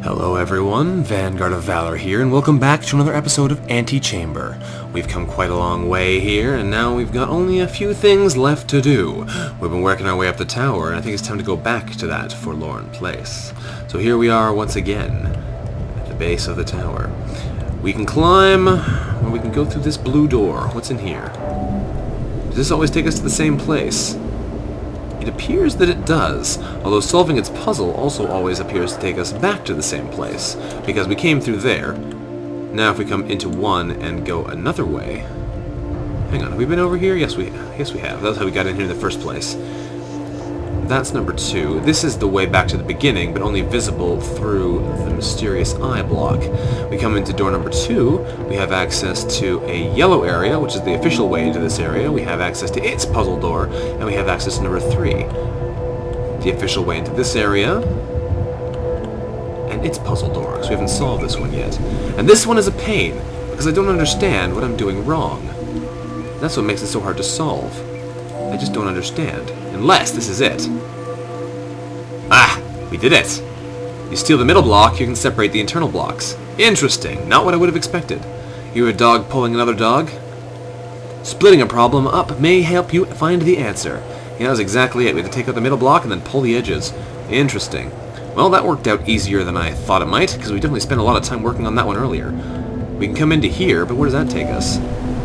Hello everyone, VanguardOfValor here, and welcome back to another episode of Antichamber. We've come quite a long way here, and now we've got only a few things left to do. We've been working our way up the tower, and I think it's time to go back to that forlorn place. So here we are once again, at the base of the tower. We can climb, or we can go through this blue door. What's in here? Does this always take us to the same place? It appears that it does, although solving its puzzle also always appears to take us back to the same place, because we came through there. Now if we come into one and go another way... Hang on, have we been over here? Yes, we have. That's how we got in here in the first place. That's number 2. This is the way back to the beginning, but only visible through the mysterious eye block. We come into door number 2, we have access to a yellow area, which is the official way into this area. We have access to its puzzle door, and we have access to number 3, the official way into this area, and its puzzle door, because we haven't solved this one yet. And this one is a pain, because I don't understand what I'm doing wrong. That's what makes it so hard to solve. I just don't understand. Unless this is it. Ah! We did it! You steal the middle block, you can separate the internal blocks. Interesting. Not what I would have expected. You're a dog pulling another dog? Splitting a problem up may help you find the answer. Yeah, that was exactly it. We had to take out the middle block and then pull the edges. Interesting. Well, that worked out easier than I thought it might, because we definitely spent a lot of time working on that one earlier. We can come into here, but where does that take us?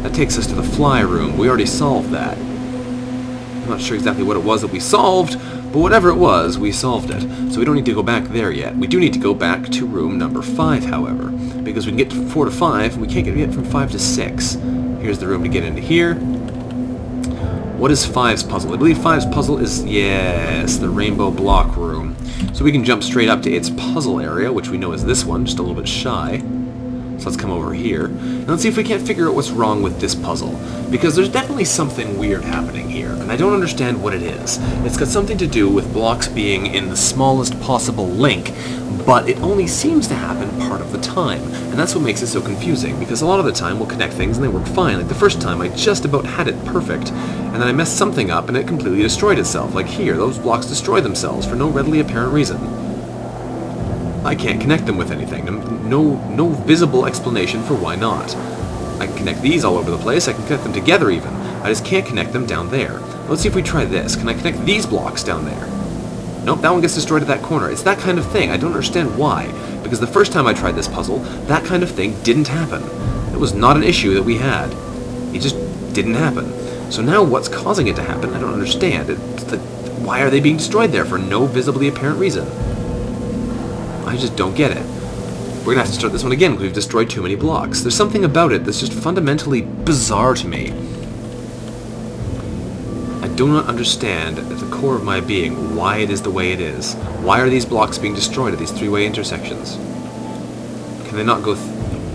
That takes us to the fly room. We already solved that. I'm not sure exactly what it was that we solved, but whatever it was, we solved it. So we don't need to go back there yet. We do need to go back to room number 5, however, because we can get to 4 to 5, and we can't get from 5 to 6. Here's the room to get into here. What is 5's puzzle? I believe 5's puzzle is, yes, the rainbow block room. So we can jump straight up to its puzzle area, which we know is this one, just a little bit shy. So let's come over here, and let's see if we can't figure out what's wrong with this puzzle. Because there's definitely something weird happening here, and I don't understand what it is. It's got something to do with blocks being in the smallest possible link, but it only seems to happen part of the time. And that's what makes it so confusing, because a lot of the time we'll connect things and they work fine. Like the first time, I just about had it perfect, and then I messed something up and it completely destroyed itself. Like here, those blocks destroy themselves for no readily apparent reason. I can't connect them with anything. No visible explanation for why not. I can connect these all over the place. I can connect them together even. I just can't connect them down there. Let's see if we try this. Can I connect these blocks down there? Nope, that one gets destroyed at that corner. It's that kind of thing. I don't understand why. Because the first time I tried this puzzle, that kind of thing didn't happen. It was not an issue that we had. It just didn't happen. So now what's causing it to happen? I don't understand. Why are they being destroyed there for no visibly apparent reason? I just don't get it. We're gonna have to start this one again because we've destroyed too many blocks. There's something about it that's just fundamentally bizarre to me. I do not understand at the core of my being why it is the way it is. Why are these blocks being destroyed at these three-way intersections? Can they not go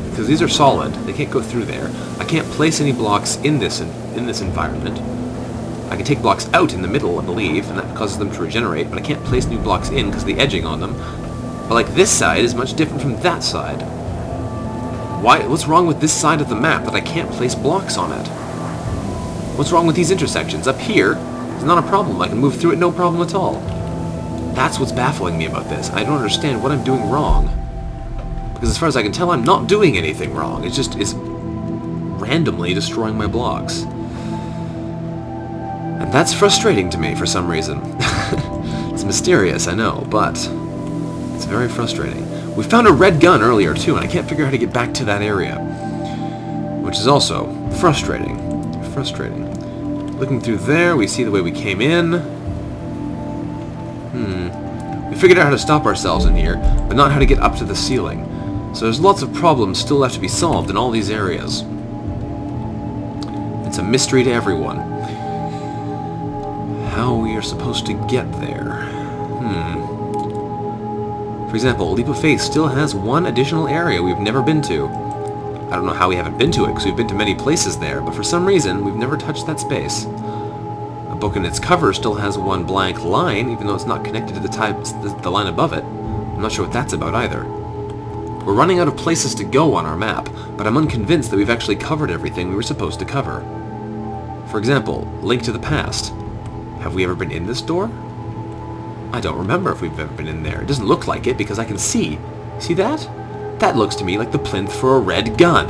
because these are solid, they can't go through there. I can't place any blocks in this environment. I can take blocks out in the middle, I believe, and that causes them to regenerate, but I can't place new blocks in because of the edging on them. But like this side is much different from that side. What's wrong with this side of the map that I can't place blocks on it? What's wrong with these intersections? Up here, it's not a problem. I can move through it no problem at all. That's what's baffling me about this. I don't understand what I'm doing wrong. Because as far as I can tell, I'm not doing anything wrong. It's randomly destroying my blocks. And that's frustrating to me for some reason. It's mysterious, I know, but it's very frustrating. We found a red gun earlier too, and I can't figure out how to get back to that area. Which is also frustrating. Looking through there, we see the way we came in. We figured out how to stop ourselves in here, but not how to get up to the ceiling. So there's lots of problems still left to be solved in all these areas. It's a mystery to everyone. How we are supposed to get there. For example, Leap of Faith still has one additional area we've never been to. I don't know how we haven't been to it, because we've been to many places there, but for some reason, we've never touched that space. A book in its cover still has one blank line, even though it's not connected to the line above it. I'm not sure what that's about either. We're running out of places to go on our map, but I'm unconvinced that we've actually covered everything we were supposed to cover. For example, Link to the Past. Have we ever been in this door? I don't remember if we've ever been in there. It doesn't look like it because I can see See that? That looks to me like the plinth for a red gun.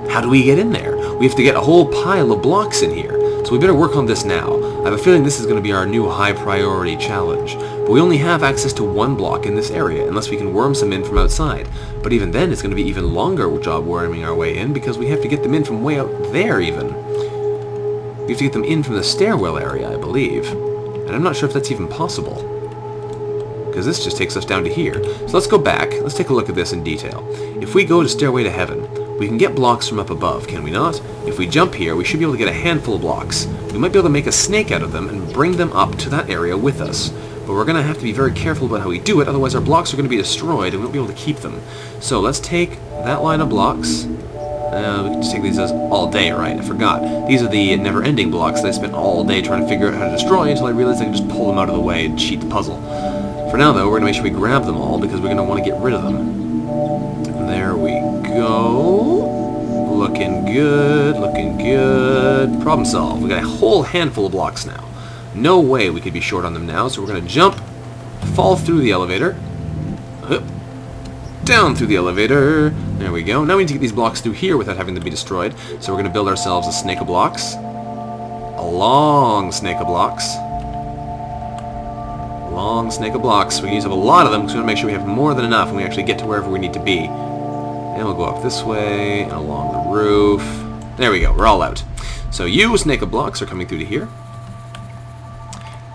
How do we get in there? We have to get a whole pile of blocks in here. So we better work on this now. I have a feeling this is going to be our new high priority challenge. But we only have access to one block in this area, unless we can worm some in from outside. But even then, it's going to be even longer job worming our way in, because we have to get them in from way out there, even. We have to get them in from the stairwell area, I believe. And I'm not sure if that's even possible, because this just takes us down to here. So let's go back. Let's take a look at this in detail. If we go to Stairway to Heaven, we can get blocks from up above, can we not? If we jump here, we should be able to get a handful of blocks. We might be able to make a snake out of them and bring them up to that area with us. But we're going to have to be very careful about how we do it, otherwise our blocks are going to be destroyed and we won't be able to keep them. So let's take that line of blocks. We can just take these as all day, right? I forgot. These are the never-ending blocks that I spent all day trying to figure out how to destroy until I realized I could just pull them out of the way and cheat the puzzle. For now, though, we're going to make sure we grab them all because we're going to want to get rid of them. There we go. Looking good, looking good. Problem solved. We got a whole handful of blocks now. No way we could be short on them now, so we're going to jump, fall through the elevator, down through the elevator. There we go. Now we need to get these blocks through here without having them be destroyed. So we're going to build ourselves a snake of blocks. A long snake of blocks. Long snake of blocks. We use up a lot of them because we want to make sure we have more than enough when we actually get to wherever we need to be. And we'll go up this way and along the roof. There we go. We're all out. So you, snake of blocks, are coming through to here.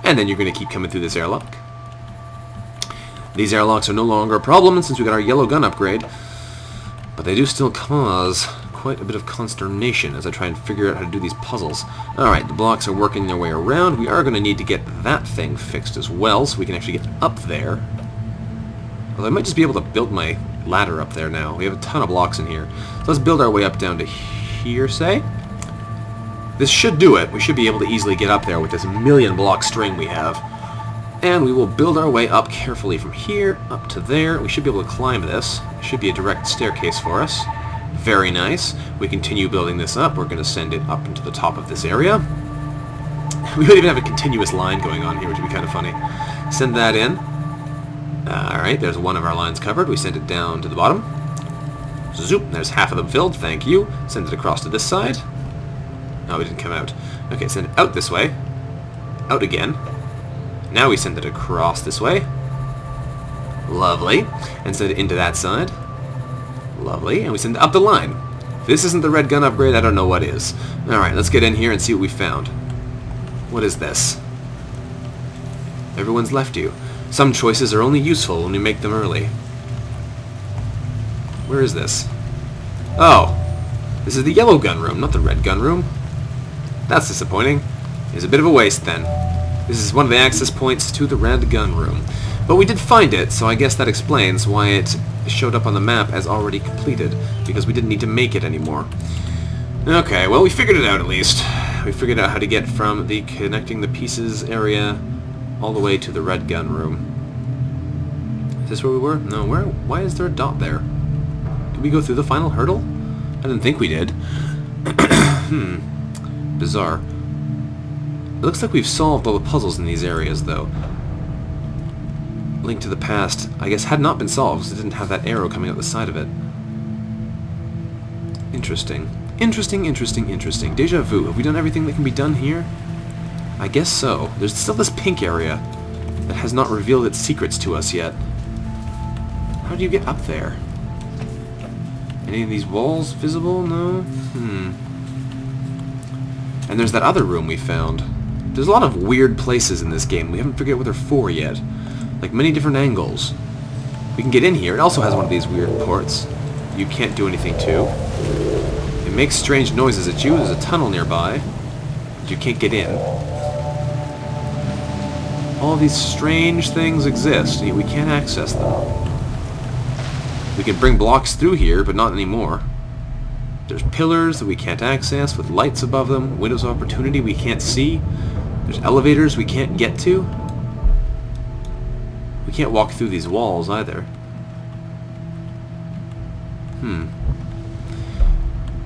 And then you're going to keep coming through this airlock. These airlocks are no longer a problem since we got our yellow gun upgrade. But they do still cause quite a bit of consternation as I try and figure out how to do these puzzles. Alright, the blocks are working their way around. We are going to need to get that thing fixed as well so we can actually get up there. Although I might just be able to build my ladder up there now. We have a ton of blocks in here. So let's build our way up down to here, say. This should do it. We should be able to easily get up there with this million block string we have. And we will build our way up carefully from here up to there. We should be able to climb this. It should be a direct staircase for us. Very nice. We continue building this up. We're going to send it up into the top of this area. We don't even have a continuous line going on here, which would be kind of funny. Send that in. Alright, there's one of our lines covered. We send it down to the bottom. Zoop, there's half of them filled. Thank you. Send it across to this side. Oh, it didn't come out. Okay, send it out this way. Out again. Now we send it across this way. Lovely. And send it into that side. Lovely. And we send it up the line. If this isn't the red gun upgrade, I don't know what is. Alright, let's get in here and see what we found. What is this? Everyone's left you. Some choices are only useful when we make them early. Where is this? Oh. This is the yellow gun room, not the red gun room. That's disappointing. It's a bit of a waste then. This is one of the access points to the red gun room. But we did find it, so I guess that explains why it showed up on the map as already completed, because we didn't need to make it anymore. Okay, well, we figured it out at least. We figured out how to get from the connecting the pieces area all the way to the red gun room. Is this where we were? No, where? Why is there a dot there? Did we go through the final hurdle? I didn't think we did. Bizarre. It looks like we've solved all the puzzles in these areas, though. Link to the Past, I guess, had not been solved because it didn't have that arrow coming out the side of it. Interesting. Interesting, interesting, interesting. Deja vu. Have we done everything that can be done here? I guess so. There's still this pink area that has not revealed its secrets to us yet. How do you get up there? Any of these walls visible? No? And there's that other room we found. There's a lot of weird places in this game. We haven't figured out what they're for yet. Like many different angles. We can get in here. It also has one of these weird ports you can't do anything to. It makes strange noises at you. There's a tunnel nearby, but you can't get in. All these strange things exist, and yet we can't access them. We can bring blocks through here, but not anymore. There's pillars that we can't access with lights above them, windows of opportunity we can't see. There's elevators we can't get to. We can't walk through these walls either.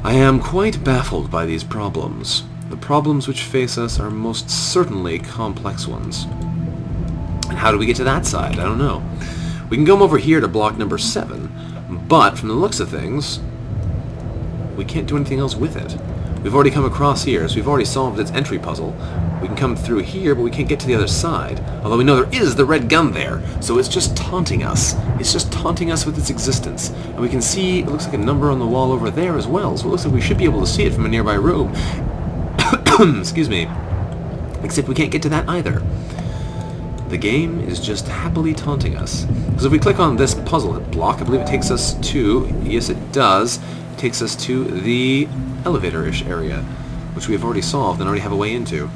I am quite baffled by these problems. The problems which face us are most certainly complex ones. And how do we get to that side? I don't know. We can come over here to block number 7, but from the looks of things, we can't do anything else with it. We've already come across here, so we've already solved its entry puzzle. We can come through here, but we can't get to the other side. Although we know there is the red gun there, so it's just taunting us. It's just taunting us with its existence. And we can see, it looks like a number on the wall over there as well, so it looks like we should be able to see it from a nearby room. Excuse me. Except we can't get to that either. The game is just happily taunting us. Because if we click on this puzzle block, I believe it takes us to, yes it does, it takes us to the elevator-ish area, which we have already solved and already have a way into.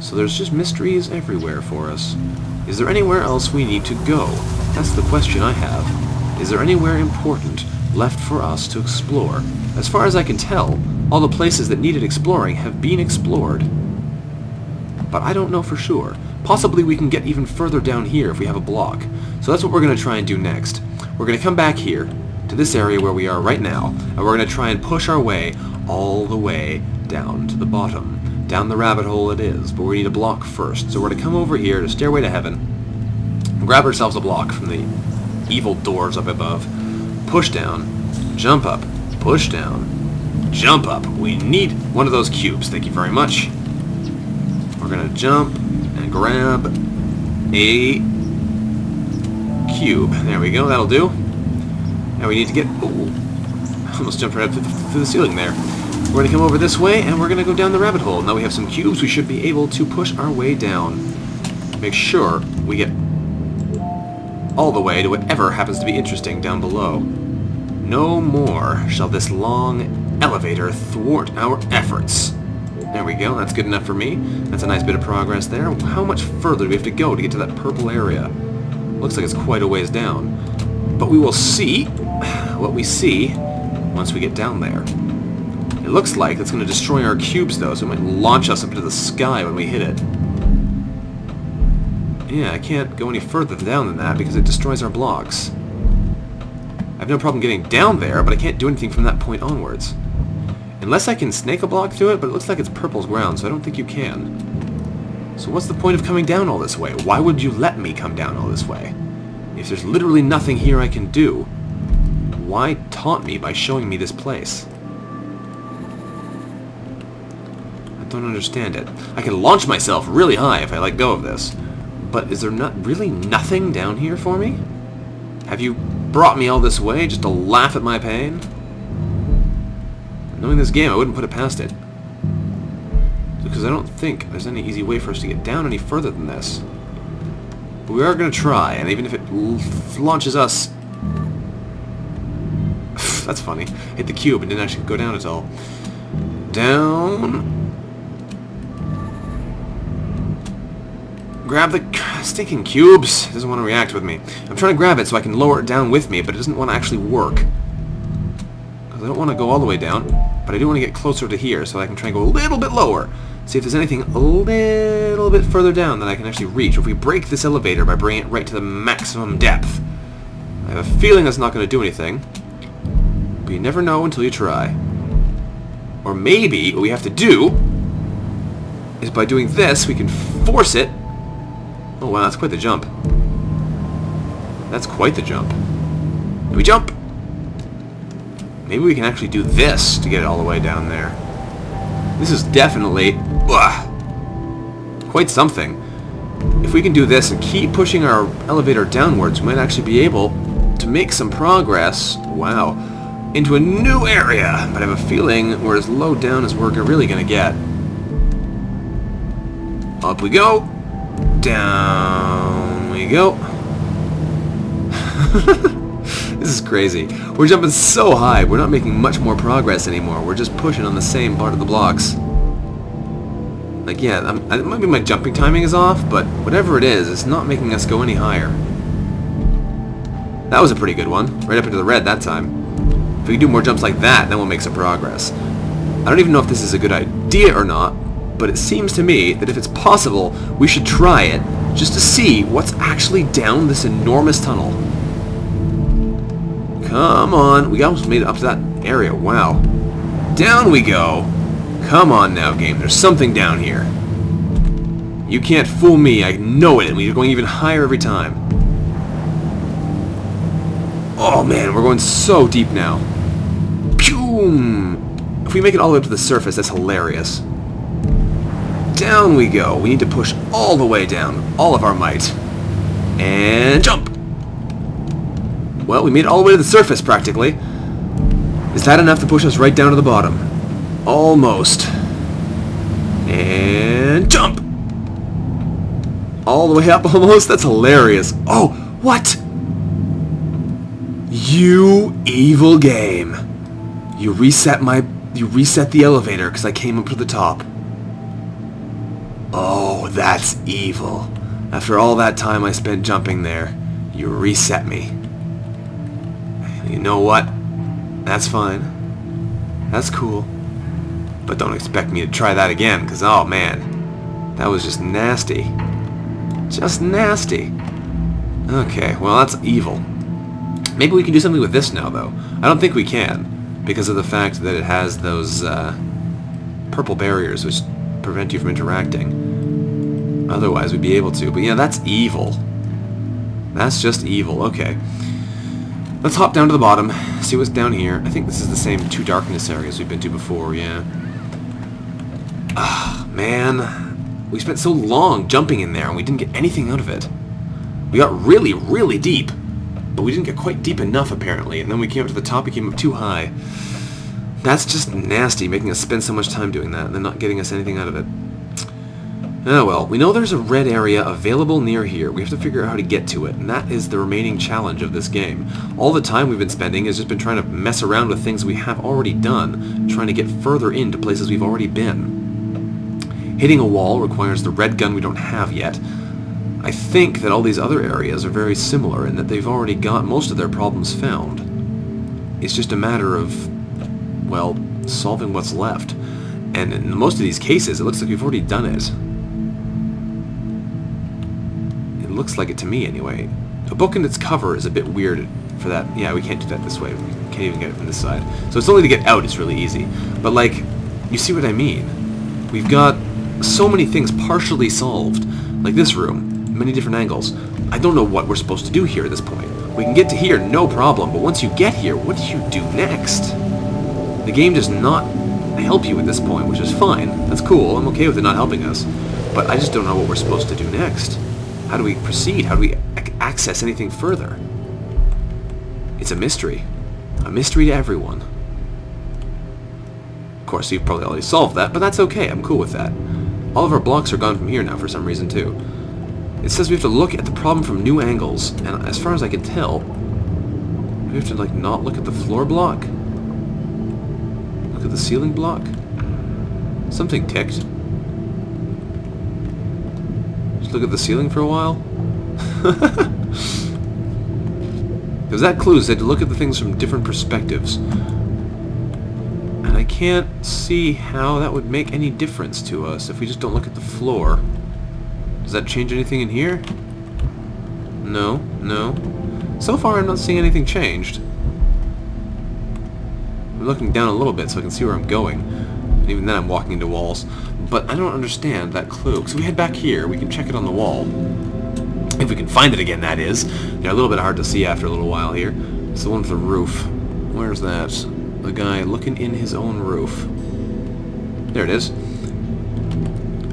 So there's just mysteries everywhere for us. Is there anywhere else we need to go? That's the question I have. Is there anywhere important left for us to explore? As far as I can tell, all the places that needed exploring have been explored. But I don't know for sure. Possibly we can get even further down here if we have a block. So that's what we're going to try and do next. We're going to come back here to this area where we are right now, and we're going to try and push our way all the way down to the bottom. Down the rabbit hole it is, but we need a block first. So we're going to come over here to Stairway to Heaven, and grab ourselves a block from the evil doors up above, push down, jump up, push down, jump up. We need one of those cubes, thank you very much. We're going to jump and grab a cube. There we go, that'll do. Now we need to get... Ooh, I almost jumped right up through the ceiling there. We're going to come over this way, and we're going to go down the rabbit hole. Now we have some cubes, we should be able to push our way down. Make sure we get all the way to whatever happens to be interesting down below. No more shall this long elevator thwart our efforts. There we go, that's good enough for me. That's a nice bit of progress there. How much further do we have to go to get to that purple area? Looks like it's quite a ways down. But we will see what we see once we get down there. It looks like it's going to destroy our cubes though, so it might launch us up into the sky when we hit it. Yeah, I can't go any further down than that because it destroys our blocks. I have no problem getting down there, but I can't do anything from that point onwards. Unless I can snake a block through it, but it looks like it's purple's ground, so I don't think you can. So what's the point of coming down all this way? Why would you let me come down all this way? If there's literally nothing here I can do, why taunt me by showing me this place? I don't understand it. I can launch myself really high if I let go of this, but is there not really nothing down here for me? Have you brought me all this way just to laugh at my pain? Knowing this game, I wouldn't put it past it. Because I don't think there's any easy way for us to get down any further than this. But we are going to try, and even if it launches us... That's funny. Hit the cube and didn't actually go down at all. Down. Grab the stinking cubes. It doesn't want to react with me. I'm trying to grab it so I can lower it down with me, but it doesn't want to actually work. Because I don't want to go all the way down, but I do want to get closer to here so I can try and go a little bit lower. See if there's anything a little bit further down that I can actually reach. Or if we break this elevator by bringing it right to the maximum depth. I have a feeling that's not going to do anything. But you never know until you try. Or maybe what we have to do is by doing this, we can force it. Oh wow, that's quite the jump. That's quite the jump. Do we jump? Maybe we can actually do this to get it all the way down there. This is definitely quite something. If we can do this and keep pushing our elevator downwards, we might actually be able to make some progress, wow, into a new area. But I have a feeling we're as low down as we're really going to get. Up we go. Down we go. This is crazy. We're jumping so high, we're not making much more progress anymore. We're just pushing on the same part of the blocks. Like, yeah, maybe my jumping timing is off, but whatever it is, it's not making us go any higher. That was a pretty good one. Right up into the red that time. If we can do more jumps like that, then we'll make some progress. I don't even know if this is a good idea or not, but it seems to me that if it's possible, we should try it just to see what's actually down this enormous tunnel. Come on. We almost made it up to that area. Wow. Down we go. Come on now, game. There's something down here. You can't fool me. I know it. And we're going even higher every time. Oh man, we're going so deep now. Pew! If we make it all the way up to the surface, that's hilarious. Down we go. We need to push all the way down. All of our might. And jump! Well, we made it all the way to the surface, practically. Is that enough to push us right down to the bottom? Almost. And jump! All the way up almost? That's hilarious. Oh, what? You evil game. You reset the elevator because I came up to the top. Oh, that's evil. After all that time I spent jumping there, you reset me. You know what? That's fine. That's cool. But don't expect me to try that again, because, oh man, that was just nasty. Just nasty. Okay, well, that's evil. Maybe we can do something with this now, though. I don't think we can, because of the fact that it has those purple barriers which prevent you from interacting. Otherwise, we'd be able to. But yeah, that's evil. That's just evil. Okay. Let's hop down to the bottom, see what's down here. I think this is the same two darkness areas we've been to before, yeah. Ah, man. We spent so long jumping in there and we didn't get anything out of it. We got really, really deep, but we didn't get quite deep enough, apparently. And then we came up to the top, we came up too high. That's just nasty, making us spend so much time doing that and then not getting us anything out of it. Oh well, we know there's a red area available near here. We have to figure out how to get to it, and that is the remaining challenge of this game. All the time we've been spending has just been trying to mess around with things we have already done, trying to get further into places we've already been. Hitting a wall requires the red gun we don't have yet. I think that all these other areas are very similar in that they've already got most of their problems found. It's just a matter of, well, solving what's left. And in most of these cases, it looks like we've already done it. It looks like it to me, anyway. A book and its cover is a bit weird for that. Yeah, we can't do that this way. We can't even get it from this side. So it's only to get out, it's really easy. But, like, you see what I mean? We've got so many things partially solved. Like this room, many different angles. I don't know what we're supposed to do here at this point. We can get to here, no problem, but once you get here, what do you do next? The game does not help you at this point, which is fine. That's cool, I'm okay with it not helping us. But I just don't know what we're supposed to do next. How do we proceed? How do we access anything further? It's a mystery. A mystery to everyone. Of course, you've probably already solved that, but that's okay. I'm cool with that. All of our blocks are gone from here now for some reason, too. It says we have to look at the problem from new angles, and as far as I can tell, we have to, like, not look at the floor block? Look at the ceiling block? Something ticked. Just look at the ceiling for a while? Because that clue said to look at the things from different perspectives. And I can't see how that would make any difference to us if we just don't look at the floor. Does that change anything in here? No, no. So far I'm not seeing anything changed. I'm looking down a little bit so I can see where I'm going. And even then I'm walking into walls. But I don't understand that clue. So we head back here, we can check it on the wall. If we can find it again, that is. They're a little bit hard to see after a little while here. It's the one with the roof. Where's that? The guy looking in his own roof. There it is.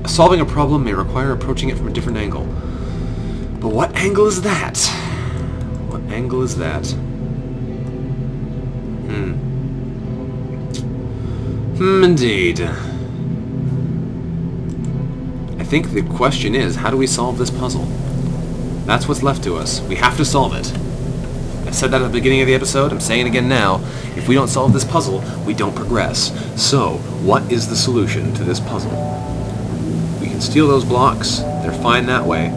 Solving a problem may require approaching it from a different angle. But what angle is that? What angle is that? Indeed. I think the question is, how do we solve this puzzle? That's what's left to us. We have to solve it. I said that at the beginning of the episode, I'm saying it again now. If we don't solve this puzzle, we don't progress. So, what is the solution to this puzzle? We can steal those blocks, they're fine that way,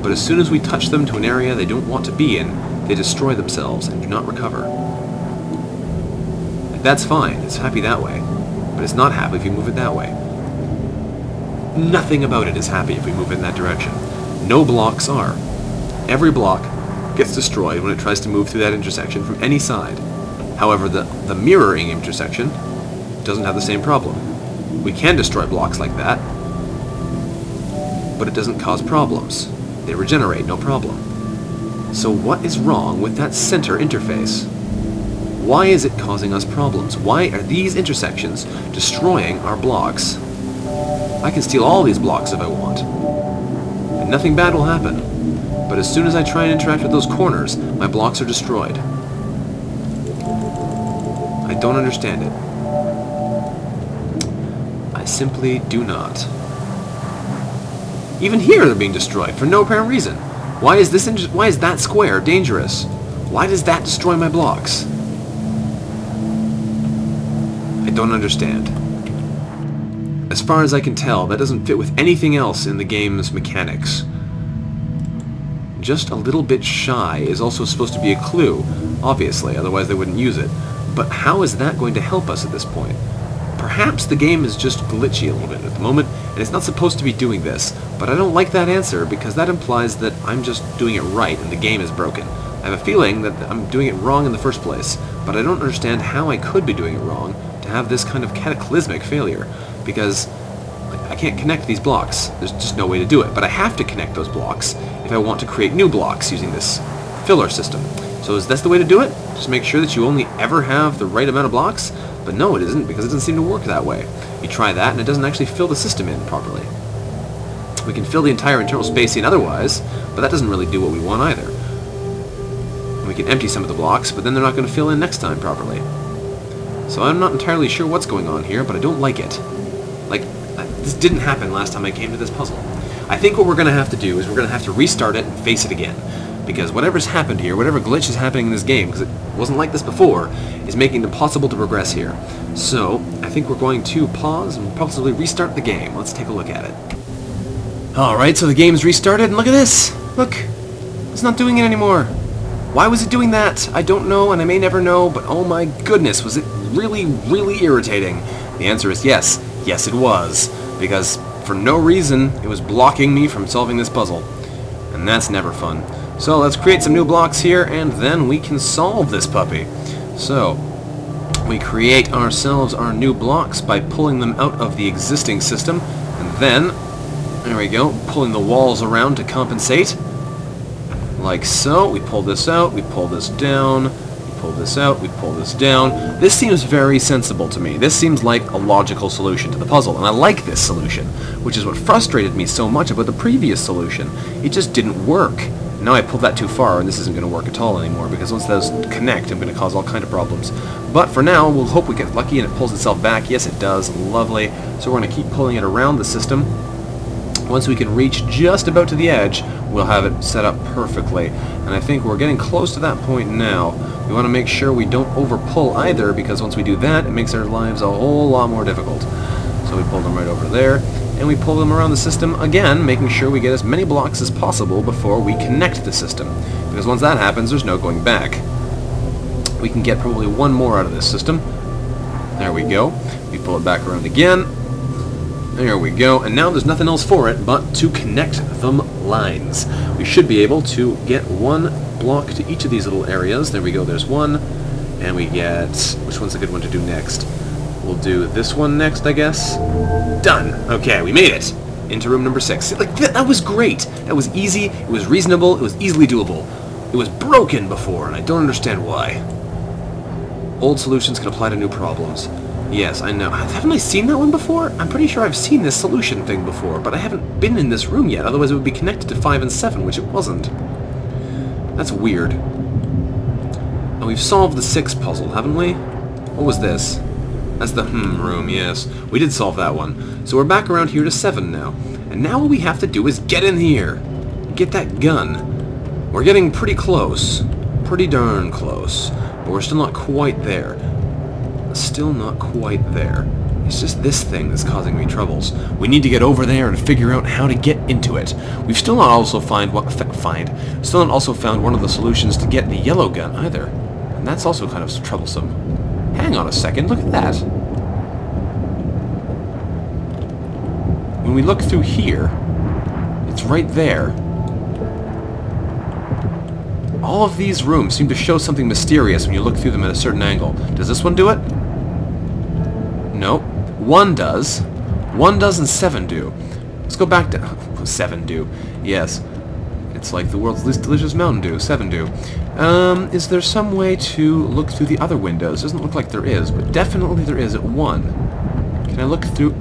but as soon as we touch them to an area they don't want to be in, they destroy themselves and do not recover. That's fine, it's happy that way, but it's not happy if you move it that way. Nothing about it is happy if we move it in that direction. No blocks are. Every block gets destroyed when it tries to move through that intersection from any side. However, the mirroring intersection doesn't have the same problem. We can destroy blocks like that, but it doesn't cause problems. They regenerate, no problem. So what is wrong with that center interface? Why is it causing us problems? Why are these intersections destroying our blocks? I can steal all these blocks if I want, and nothing bad will happen. But as soon as I try and interact with those corners, my blocks are destroyed. I don't understand it. I simply do not. Even here they're being destroyed for no apparent reason. Why is that square dangerous? Why does that destroy my blocks? I don't understand. As far as I can tell, that doesn't fit with anything else in the game's mechanics. Just a little bit shy is also supposed to be a clue, obviously, otherwise they wouldn't use it. But how is that going to help us at this point? Perhaps the game is just glitchy a little bit at the moment, and it's not supposed to be doing this, but I don't like that answer because that implies that I'm just doing it right and the game is broken. I have a feeling that I'm doing it wrong in the first place, but I don't understand how I could be doing it wrong to have this kind of cataclysmic failure, because I can't connect these blocks. There's just no way to do it, but I have to connect those blocks if I want to create new blocks using this filler system. So is that the way to do it? Just make sure that you only ever have the right amount of blocks? But no, it isn't, because it doesn't seem to work that way. You try that, and it doesn't actually fill the system in properly. We can fill the entire internal space in otherwise, but that doesn't really do what we want either. And we can empty some of the blocks, but then they're not going to fill in next time properly. So I'm not entirely sure what's going on here, but I don't like it. Like, this didn't happen last time I came to this puzzle. I think what we're going to have to do is we're going to have to restart it and face it again. Because whatever's happened here, whatever glitch is happening in this game, because it wasn't like this before, is making it impossible to progress here. So, I think we're going to pause and possibly restart the game. Let's take a look at it. Alright, so the game's restarted, and look at this! Look! It's not doing it anymore! Why was it doing that? I don't know, and I may never know, but oh my goodness, was it really, really irritating? The answer is yes. Yes, it was. Because, for no reason, it was blocking me from solving this puzzle. And that's never fun. So let's create some new blocks here, and then we can solve this puppy. So, we create ourselves our new blocks by pulling them out of the existing system, and then, there we go, pulling the walls around to compensate. Like so. We pull this out, we pull this down, we pull this out, we pull this down. This seems very sensible to me. This seems like a logical solution to the puzzle, and I like this solution, which is what frustrated me so much about the previous solution. It just didn't work. Now I pulled that too far, and this isn't going to work at all anymore, because once those connect, I'm going to cause all kind of problems. But for now, we'll hope we get lucky and it pulls itself back. Yes, it does. Lovely. So we're going to keep pulling it around the system. Once we can reach just about to the edge, we'll have it set up perfectly. And I think we're getting close to that point now. We want to make sure we don't over-pull either, because once we do that, it makes our lives a whole lot more difficult. So we pull them right over there. And we pull them around the system again, making sure we get as many blocks as possible before we connect the system. Because once that happens, there's no going back. We can get probably one more out of this system. There we go. We pull it back around again. There we go. And now there's nothing else for it but to connect them lines. We should be able to get one block to each of these little areas. There we go. There's one. And we get... which one's a good one to do next? We'll do this one next, I guess. Done! Okay, we made it! Into room number 6. Like, that was great! That was easy, it was reasonable, it was easily doable. It was broken before, and I don't understand why. Old solutions can apply to new problems. Yes, I know. Haven't I seen that one before? I'm pretty sure I've seen this solution thing before, but I haven't been in this room yet, otherwise it would be connected to 5 and 7, which it wasn't. That's weird. And we've solved the 6 puzzle, haven't we? What was this? That's the room, yes. We did solve that one. So we're back around here to 7 now. And now what we have to do is get in here. Get that gun. We're getting pretty close. Pretty darn close. But we're still not quite there. Still not quite there. It's just this thing that's causing me troubles. We need to get over there and figure out how to get into it. We've still not also found one of the solutions to get the yellow gun either. And that's also kind of troublesome. Hang on a second, look at that. When we look through here, it's right there. All of these rooms seem to show something mysterious when you look through them at a certain angle. Does this one do it? Nope. 1 does. 1 does and 7 do. Let's go back to... 7 do. Yes. It's like the world's least delicious Mountain Dew, 7 Dew. Is there some way to look through the other windows? Doesn't look like there is, but definitely there is at 1. Can I look through...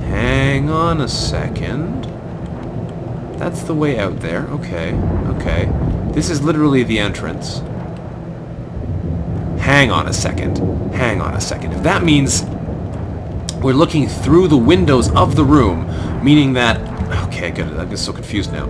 Hang on a second. That's the way out there. Okay, okay. This is literally the entrance. Hang on a second. Hang on a second. If that means we're looking through the windows of the room, meaning that... Okay, good. I'm just so confused now.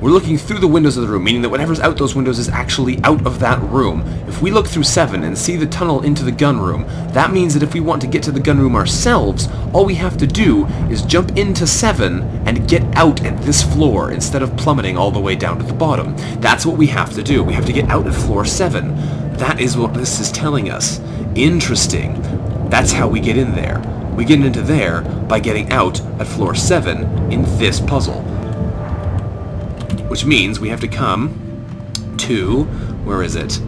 We're looking through the windows of the room, meaning that whatever's out those windows is actually out of that room. If we look through 7 and see the tunnel into the gun room, that means that if we want to get to the gun room ourselves, all we have to do is jump into 7 and get out at this floor instead of plummeting all the way down to the bottom. That's what we have to do. We have to get out at floor 7. That is what this is telling us. Interesting. That's how we get in there. We get into there by getting out at floor 7 in this puzzle. Which means we have to come to... Where is it?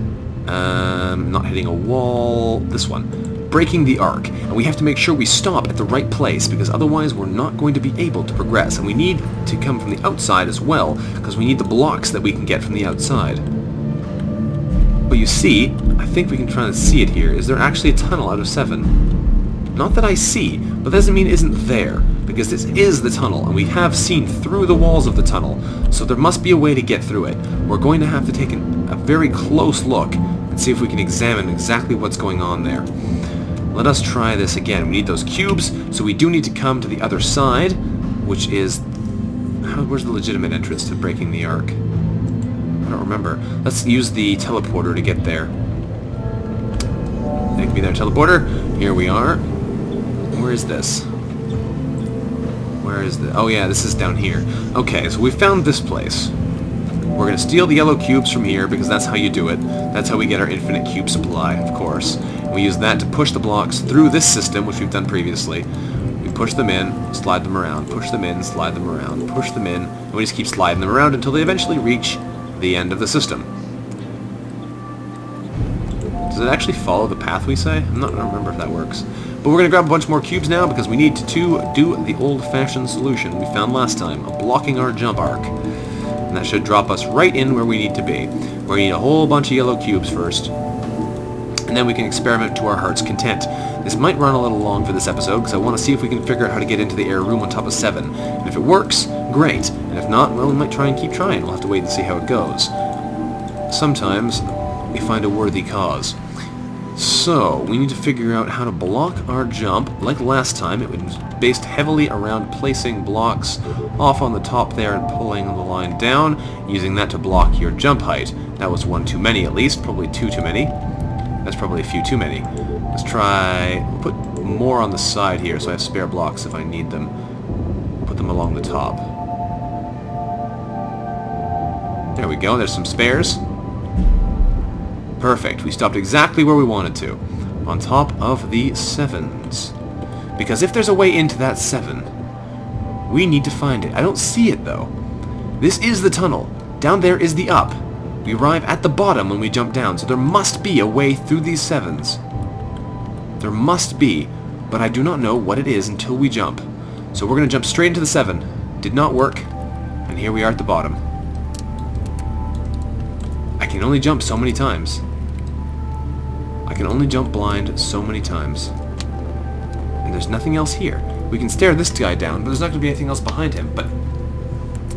Not hitting a wall... This one. Breaking the arc. And we have to make sure we stop at the right place, because otherwise we're not going to be able to progress. And we need to come from the outside as well, because we need the blocks that we can get from the outside. But you see, I think we can try to see it here. Is there actually a tunnel out of 7? Not that I see, but that doesn't mean it isn't there, because this is the tunnel, and we have seen through the walls of the tunnel, so there must be a way to get through it. We're going to have to take a very close look and see if we can examine exactly what's going on there. Let us try this again. We need those cubes, so we do need to come to the other side, which is... Where's the legitimate entrance to breaking the arc? I don't remember. Let's use the teleporter to get there. Take me there, teleporter. Here we are. Where is this? Where is the... Oh yeah, this is down here. Okay, so we found this place. We're going to steal the yellow cubes from here, because that's how you do it. That's how we get our infinite cube supply, of course. And we use that to push the blocks through this system, which we've done previously. We push them in, slide them around, push them in, slide them around, push them in, and we just keep sliding them around until they eventually reach the end of the system. Does it actually follow the path we say? I don't remember if that works. But we're going to grab a bunch more cubes now, because we need to do the old-fashioned solution we found last time of blocking our jump arc. And that should drop us right in where we need to be. We need a whole bunch of yellow cubes first. And then we can experiment to our heart's content. This might run a little long for this episode, because I want to see if we can figure out how to get into the air room on top of 7. And if it works, great. And if not, well, we might try and keep trying. We'll have to wait and see how it goes. Sometimes we find a worthy cause. So, we need to figure out how to block our jump. Like last time, it was based heavily around placing blocks off on the top there and pulling the line down, using that to block your jump height. That was one too many at least, probably two too many. That's probably a few too many. Let's try... We'll put more on the side here so I have spare blocks if I need them. Put them along the top. There we go, there's some spares. Perfect. We stopped exactly where we wanted to. On top of the 7s. Because if there's a way into that 7, we need to find it. I don't see it, though. This is the tunnel. Down there is the up. We arrive at the bottom when we jump down, so there must be a way through these 7s. There must be, but I do not know what it is until we jump. So we're going to jump straight into the 7. Did not work, and here we are at the bottom. I can only jump so many times. I can only jump blind so many times. And there's nothing else here. We can stare this guy down, but there's not going to be anything else behind him. But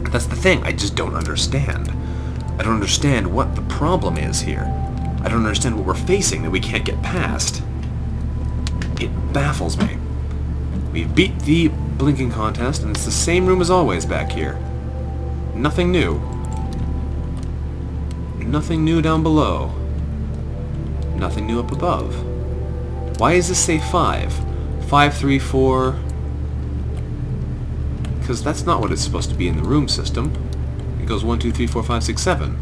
that's the thing. I just don't understand. I don't understand what the problem is here. I don't understand what we're facing that we can't get past. It baffles me. We've beat the blinking contest, and it's the same room as always back here. Nothing new. Nothing new down below. Nothing new up above. Why does this say 5? 5, 3, 4... Because that's not what it's supposed to be in the room system. It goes 1, 2, 3, 4, 5, 6, 7.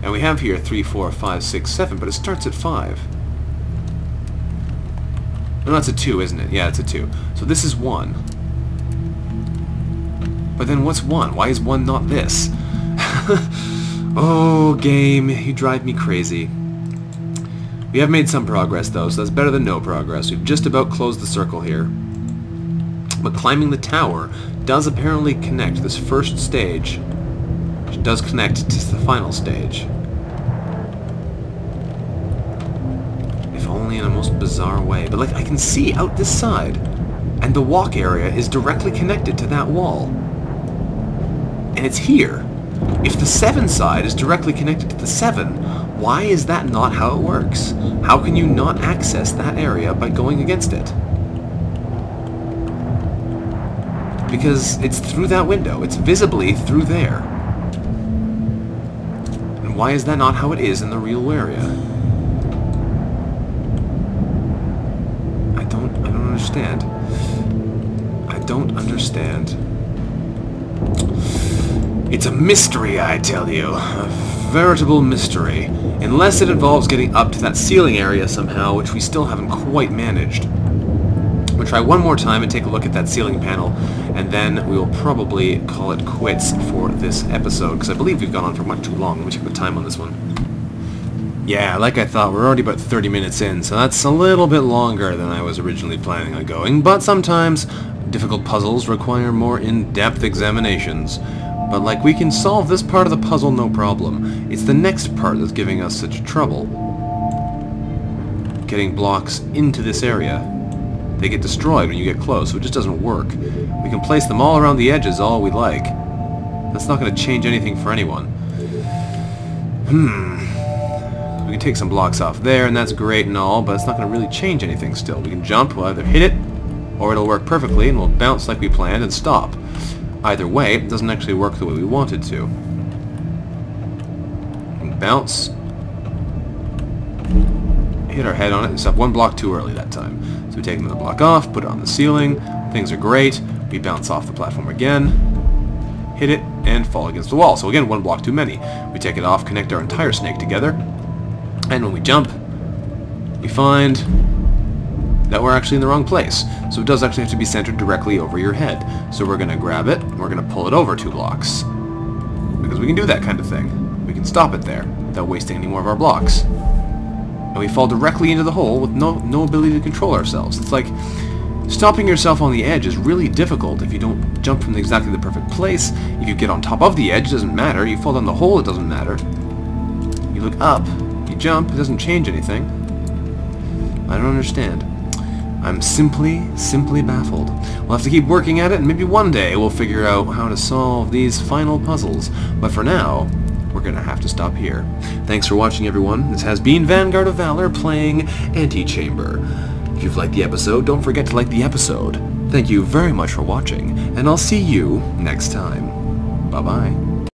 And we have here 3, 4, 5, 6, 7, but it starts at 5. No, that's a 2, isn't it? Yeah, it's a 2. So this is 1. But then what's 1? Why is 1 not this? Oh, game, you drive me crazy. We have made some progress, though, so that's better than no progress. We've just about closed the circle here. But climbing the tower does apparently connect this first stage which does connect to the final stage. If only in a most bizarre way. But like, I can see out this side, and the walk area is directly connected to that wall. And it's here. If the 7 side is directly connected to the 7, why is that not how it works? How can you not access that area by going against it? Because it's through that window. It's visibly through there. And why is that not how it is in the real area? I don't understand. I don't understand. It's a mystery, I tell you. A veritable mystery. Unless it involves getting up to that ceiling area somehow, which we still haven't quite managed. We'll try one more time and take a look at that ceiling panel, and then we will probably call it quits for this episode, because I believe we've gone on for much too long. Let me check the time on this one. Yeah, like I thought, we're already about 30 minutes in, so that's a little bit longer than I was originally planning on going, but sometimes difficult puzzles require more in-depth examinations. But like, we can solve this part of the puzzle no problem. It's the next part that's giving us such trouble. Getting blocks into this area. They get destroyed when you get close, so it just doesn't work. We can place them all around the edges all we like. That's not going to change anything for anyone. We can take some blocks off there, and that's great and all, but it's not going to really change anything still. We can jump, we'll either hit it, or it'll work perfectly, and we'll bounce like we planned and stop. Either way, it doesn't actually work the way we wanted to. We bounce. Hit our head on it. It's up one block too early that time. So we take another block off, put it on the ceiling. Things are great. We bounce off the platform again. Hit it, and fall against the wall. So again, one block too many. We take it off, connect our entire snake together. And when we jump, we find that we're actually in the wrong place. So it does actually have to be centered directly over your head. So we're going to grab it, and we're going to pull it over 2 blocks. Because we can do that kind of thing. We can stop it there, without wasting any more of our blocks. And we fall directly into the hole with no ability to control ourselves. It's like, stopping yourself on the edge is really difficult if you don't jump from exactly the perfect place. If you get on top of the edge, it doesn't matter. You fall down the hole, it doesn't matter. You look up, you jump, it doesn't change anything. I don't understand. I'm simply baffled. We'll have to keep working at it, and maybe one day we'll figure out how to solve these final puzzles. But for now, we're gonna have to stop here. Thanks for watching, everyone. This has been Vanguard of Valor playing Antichamber. If you've liked the episode, don't forget to like the episode. Thank you very much for watching, and I'll see you next time. Bye-bye.